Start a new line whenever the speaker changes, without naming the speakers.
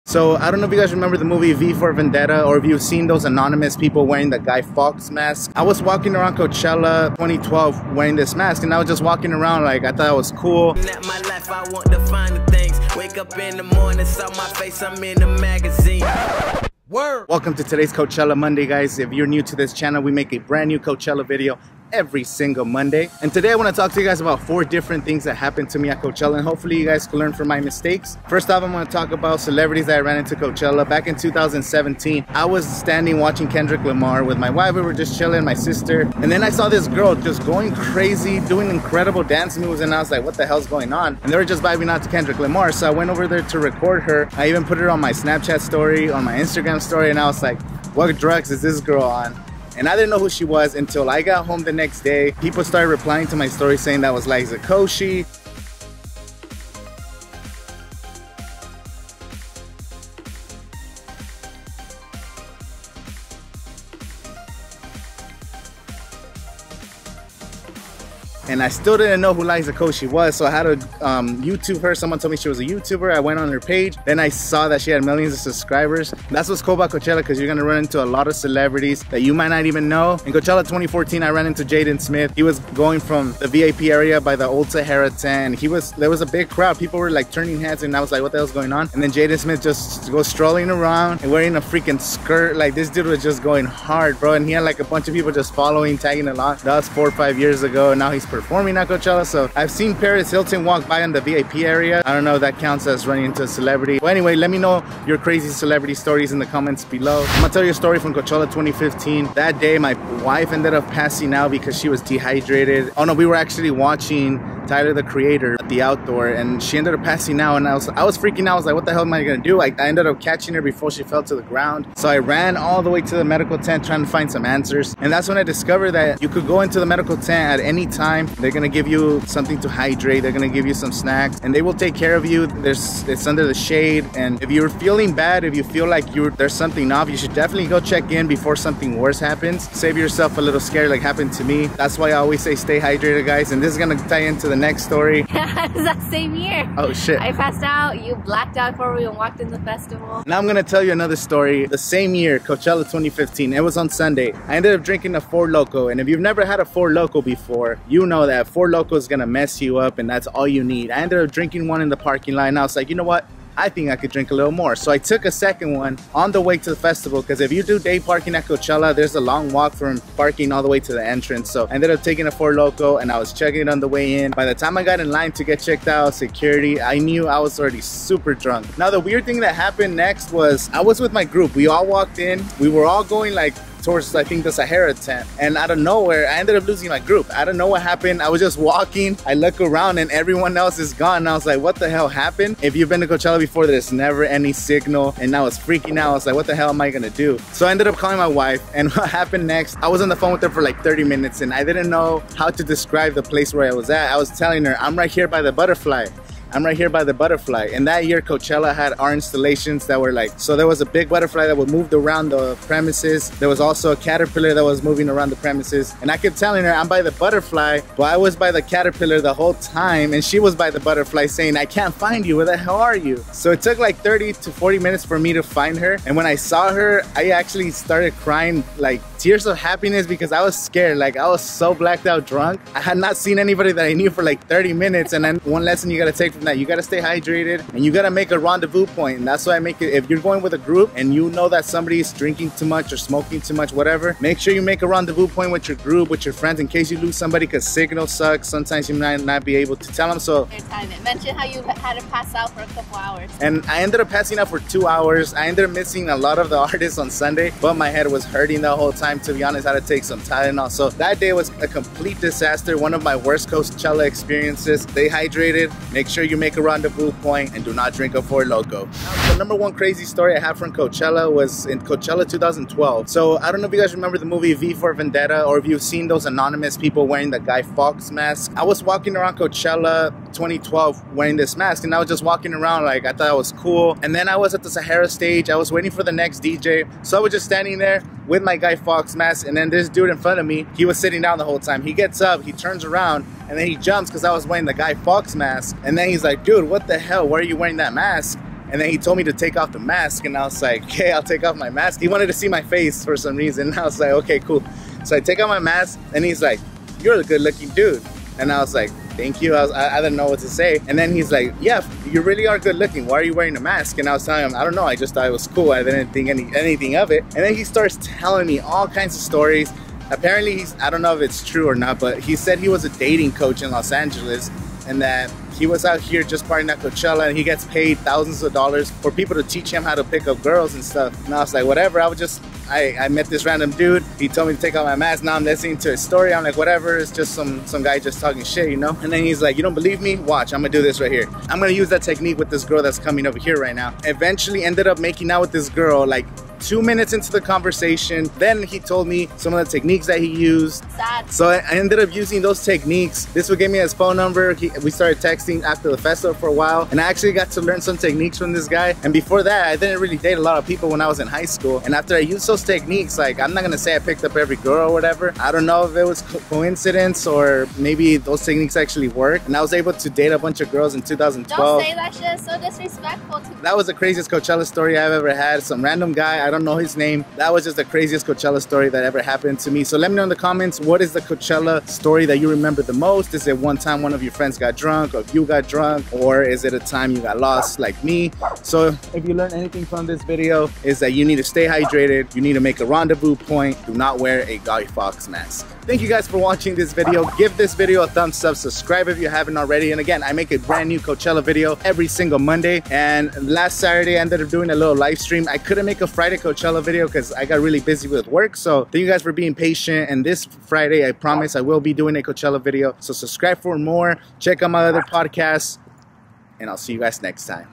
So I don't know if you guys remember the movie V for Vendetta, or if you've seen those anonymous people wearing the guy Fawkes Mask. I was walking around Coachella 2012 wearing this mask, and I was just walking around like I thought it was cool.
At my life, I want to find the things. Wake up in the morning, saw my face, I'm in the magazine. Word.
Welcome to today's Coachella Monday, guys. If you're new to this channel, we make a brand new Coachella video every single Monday. And today I want to talk to you guys about 4 different things that happened to me at Coachella, and hopefully you guys can learn from my mistakes. First off, I'm going to talk about celebrities that I ran into Coachella. Back in 2017, I was standing watching Kendrick Lamar with my wife. We were just chilling, my sister, and then I saw this girl just going crazy, doing incredible dance moves, and I was like, what the hell's going on? And they were just vibing out to Kendrick Lamar, so I went over there to record her. I even put it on my Snapchat story, on my Instagram story, and I was like, what drugs is this girl on? And I didn't know who she was until I got home the next day. People started replying to my story saying that was Liza Koshi. And I still didn't know who Liza Koshi was, so I had to YouTube her. Someone told me she was a YouTuber. I went on her page. Then I saw that she had millions of subscribers. That's what's cool about Coachella, because you're going to run into a lot of celebrities that you might not even know. In Coachella 2014, I ran into Jaden Smith. He was going from the VIP area by the old Sahara tent. There was a big crowd. People were like turning heads, and I was like, what the hell's going on? And then Jaden Smith just goes strolling around and wearing a freaking skirt. Like, this dude was just going hard, bro. And he had like a bunch of people just following, tagging along. That was 4 or 5 years ago, and now he's performing at Coachella. So I've seen Paris Hilton walk by in the VIP area. I don't know if that counts as running into a celebrity. But anyway, let me know your crazy celebrity stories in the comments below. I'm gonna tell you a story from Coachella 2015. That day, my wife ended up passing out because she was dehydrated. Oh no, we were actually watching Tyler, the Creator, at the outdoor, and she ended up passing out, and I was freaking out. I was like, what the hell am I gonna do? I ended up catching her before she fell to the ground. So I ran all the way to the medical tent trying to find some answers. And that's when I discovered that you could go into the medical tent at any time. They're gonna give you something to hydrate. They're gonna give you some snacks, and they will take care of you. It's under the shade. And if you're feeling bad, if you feel like there's something off, you should definitely go check in before something worse happens. Save yourself a little scare like happened to me. That's why I always say stay hydrated, guys. And this is gonna tie into the next story.
It's that same year.
Oh shit.
I passed out, you blacked out before we even walked in the festival.
Now I'm gonna tell you another story. The same year, Coachella 2015, it was on Sunday. I ended up drinking a 4 Loko, and if you've never had a 4 Loko before, you know that 4 Loko is gonna mess you up, and that's all you need. I ended up drinking one in the parking lot, and I was like, you know what? I think I could drink a little more. So I took a second one on the way to the festival, because if you do day parking at Coachella, there's a long walk from parking all the way to the entrance. So I ended up taking a 4 Loko, and I was checking it on the way in. By the time I got in line to get checked out, security, I knew I was already super drunk. Now the weird thing that happened next was I was with my group. We all walked in. We were all going like towards, I think, the Sahara tent, and out of nowhere I ended up losing my group. I don't know what happened. I was just walking, I look around, and everyone else is gone, and I was like, what the hell happened? If you've been to Coachella before, there's never any signal, and I was freaking out. I was like, what the hell am I gonna do? So I ended up calling my wife, and what happened next, I was on the phone with her for like 30 minutes, and I didn't know how to describe the place where I was at. I was telling her, I'm right here by the butterfly. I'm right here by the butterfly. And that year Coachella had our installations that were like, so there was a big butterfly that would move around the premises. There was also a caterpillar that was moving around the premises. And I kept telling her I'm by the butterfly, but I was by the caterpillar the whole time, and she was by the butterfly saying, I can't find you, where the hell are you? So it took like 30 to 40 minutes for me to find her. And when I saw her, I actually started crying, like tears of happiness, because I was scared. Like, I was so blacked out drunk. I had not seen anybody that I knew for like 30 minutes. And then one lesson you gotta take from that, you gotta stay hydrated, and you gotta make a rendezvous point. And that's why I make it, if you're going with a group and you know that somebody's drinking too much or smoking too much, whatever, make sure you make a rendezvous point with your group, with your friends, in case you lose somebody, because signal sucks. Sometimes you might not be able to tell them. So
mention how you had to pass out for a couple hours.
And I ended up passing out for 2 hours. I ended up missing a lot of the artists on Sunday, but my head was hurting the whole time. To be honest, I had to take some Tylenol. So that day was a complete disaster. One of my worst Coachella experiences. Stay hydrated, make sure you make a rendezvous point, and do not drink a 4 Loko. Now, the number one crazy story I have from Coachella was in Coachella 2012. So I don't know if you guys remember the movie V for Vendetta, or if you've seen those anonymous people wearing the guy Fawkes Mask. I was walking around Coachella 2012 wearing this mask, and I was just walking around like I thought it was cool. And then I was at the Sahara stage. I was waiting for the next DJ. So I was just standing there with my guy Fawkes Mask, and then this dude in front of me, he was sitting down the whole time. He gets up, he turns around, and then he jumps because I was wearing the guy Fawkes Mask. And then he's like, dude, what the hell? Why are you wearing that mask? And then he told me to take off the mask, and I was like, okay, I'll take off my mask. He wanted to see my face for some reason. I was like, okay, cool. So I take off my mask, and he's like, you're a good looking dude. And I was like, thank you. I didn't know what to say. And then he's like, yeah, you really are good looking. Why are you wearing a mask? And I was telling him, I don't know. I just thought it was cool. I didn't think anything of it. And then he starts telling me all kinds of stories. Apparently, I don't know if it's true or not, but he said he was a dating coach in Los Angeles, and that he was out here just partying at Coachella, and he gets paid thousands of dollars for people to teach him how to pick up girls and stuff. And I was like, whatever. I met this random dude. He told me to take off my mask. Now I'm listening to his story. I'm like, whatever. It's just some guy just talking shit, you know? And then he's like, you don't believe me? Watch, I'm gonna do this right here. I'm gonna use that technique with this girl that's coming over here right now. Eventually ended up making out with this girl like 2 minutes into the conversation. Then he told me some of the techniques that he used.
Sad.
So I ended up using those techniques. This would give me his phone number. We started texting after the festival for a while, and I actually got to learn some techniques from this guy. And before that, I didn't really date a lot of people when I was in high school. And after I used those techniques, like, I'm not gonna say I picked up every girl or whatever. I don't know if it was coincidence or maybe those techniques actually worked. And I was able to date a bunch of girls in 2012.
Don't say that shit. It's so disrespectful to me.
That was the craziest Coachella story I've ever had. Some random guy, I don't know his name. That was just the craziest Coachella story that ever happened to me. So let me know in the comments, what is the Coachella story that you remember the most? Is it one time one of your friends got drunk, or you got drunk, or is it a time you got lost like me? So if you learned anything from this video, is that you need to stay hydrated, you need to make a rendezvous point, do not wear a gaudy Fawkes mask. Thank you guys for watching this video. Give this video a thumbs up, subscribe if you haven't already. And again, I make a brand new Coachella video every single Monday. And last Saturday, I ended up doing a little live stream. I couldn't make a Friday Coachella video because I got really busy with work. So thank you guys for being patient. And this Friday, I promise I will be doing a Coachella video. So subscribe for more. Check out my other podcasts. And I'll see you guys next time.